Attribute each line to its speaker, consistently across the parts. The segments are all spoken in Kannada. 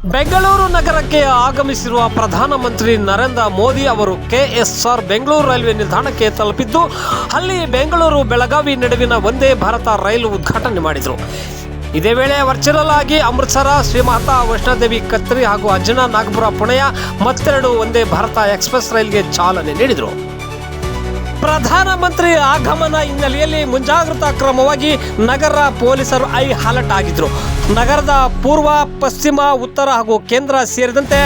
Speaker 1: ಬೆಂಗಳೂರು ನಗರಕ್ಕೆ ಆಗಮಿಸಿರುವ ಪ್ರಧಾನಮಂತ್ರಿ ನರೇಂದ್ರ ಮೋದಿ ಅವರು ಕೆಎಸ್ಆರ್ ಬೆಂಗಳೂರು ರೈಲ್ವೆ ನಿಲ್ದಾಣಕ್ಕೆ ತಲುಪಿದ್ದು ಅಲ್ಲಿ ಬೆಂಗಳೂರು ಬೆಳಗಾವಿ ನಡುವಿನ ವಂದೇ ಭಾರತ ರೈಲು ಉದ್ಘಾಟನೆ ಮಾಡಿದರು. ಇದೇ ವೇಳೆ ವರ್ಚುವಲ್ ಆಗಿ ಅಮೃತಸರ, ಶ್ರೀ ಮಾತಾ ವೈಷ್ಣೋದೇವಿ ಕತ್ರಿ ಹಾಗೂ ಅಜ್ಜನ ನಾಗಪುರ ಪುಣೆಯ ಮತ್ತೆರಡು ವಂದೇ ಭಾರತ ಎಕ್ಸ್ಪ್ರೆಸ್ ರೈಲ್ಗೆ ಚಾಲನೆ ನೀಡಿದರು. ಪ್ರಧಾನಮಂತ್ರಿ ಆಗಮನ ಹಿನ್ನೆಲೆಯಲ್ಲಿ ಮುಂಜಾಗ್ರತಾ ಕ್ರಮವಾಗಿ ನಗರ ಪೊಲೀಸರು ಹೈ ಅಲರ್ಟ್ ಆಗಿದ್ದರು. ನಗರದ ಪೂರ್ವ, ಪಶ್ಚಿಮ, ಉತ್ತರ ಹಾಗೂ ಕೇಂದ್ರ ಸೇರಿದಂತೆ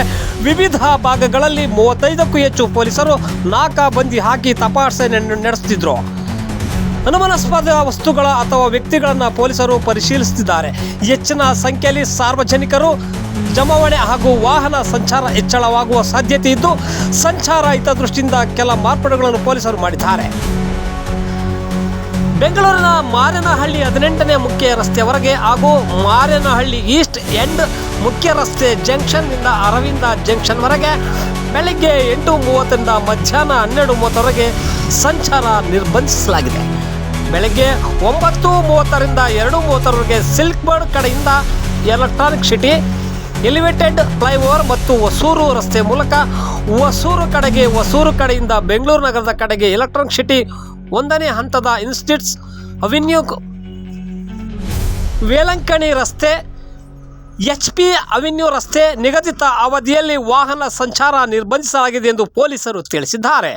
Speaker 1: ವಿವಿಧ ಭಾಗಗಳಲ್ಲಿ 35ಕ್ಕೂ ಹೆಚ್ಚು ಪೊಲೀಸರು ನಾಕಾಬಂದಿ ಹಾಕಿ ತಪಾಸಣೆ ನಡೆಸುತ್ತಿದ್ದರು. ಅನುಮಾನಾಸ್ಪದ ವಸ್ತುಗಳ ಅಥವಾ ವ್ಯಕ್ತಿಗಳನ್ನು ಪೊಲೀಸರು ಪರಿಶೀಲಿಸುತ್ತಿದ್ದಾರೆ. ಹೆಚ್ಚಿನ ಸಂಖ್ಯೆಯಲ್ಲಿ ಸಾರ್ವಜನಿಕರು ಜಮಾವಣೆ ಹಾಗೂ ವಾಹನ ಸಂಚಾರ ಹೆಚ್ಚಳವಾಗುವ ಸಾಧ್ಯತೆ ಇದ್ದು, ಸಂಚಾರ ಹಿತದೃಷ್ಟಿಯಿಂದ ಕೆಲ ಮಾರ್ಪಾಡುಗಳನ್ನು ಪೊಲೀಸರು ಮಾಡಿದ್ದಾರೆ. ಬೆಂಗಳೂರಿನ ಮಾರೇನಹಳ್ಳಿ 18ನೇ ಮುಖ್ಯ ರಸ್ತೆಯವರೆಗೆ ಹಾಗೂ ಮಾರೇನಹಳ್ಳಿ ಈಸ್ಟ್ ಎಂಡ್ ಮುಖ್ಯ ರಸ್ತೆ ಜಂಕ್ಷನ್ನಿಂದ ಅರವಿಂದ ಜಂಕ್ಷನ್ವರೆಗೆ ಬೆಳಗ್ಗೆ 8:30ರಿಂದ ಮಧ್ಯಾಹ್ನ 12:30ವರೆಗೆ ಸಂಚಾರ ನಿರ್ಬಂಧಿಸಲಾಗಿದೆ. ಬೆಳಗ್ಗೆ 9:30ರಿಂದ 2:30ವರೆಗೆ ಸಿಲ್ಕ್ ಬೋರ್ಡ್ ಕಡೆಯಿಂದ ಎಲೆಕ್ಟ್ರಾನಿಕ್ ಸಿಟಿ, ಎಲಿವೇಟೆಡ್ ಫ್ಲೈಓವರ್ ಮತ್ತು ಹೊಸೂರು ರಸ್ತೆ ಮೂಲಕ ಹೊಸೂರು ಕಡೆಗೆ, ಹೊಸೂರು ಕಡೆಯಿಂದ ಬೆಂಗಳೂರು ನಗರದ ಕಡೆಗೆ ಎಲೆಕ್ಟ್ರಾನಿಕ್ ಸಿಟಿ 1ನೇ ಹಂತದ ಇನ್ಸ್ಟಿಟ್ಯೂಟ್ಸ್ ಅವೆನ್ಯೂ, ವೇಲಂಕಣಿ ರಸ್ತೆ, HP ಅವೆನ್ಯೂ ರಸ್ತೆ ನಿಗದಿತ ಅವಧಿಯಲ್ಲಿ ವಾಹನ ಸಂಚಾರ ನಿರ್ಬಂಧಿಸಲಾಗಿದೆ ಎಂದು ಪೊಲೀಸರು ತಿಳಿಸಿದ್ದಾರೆ.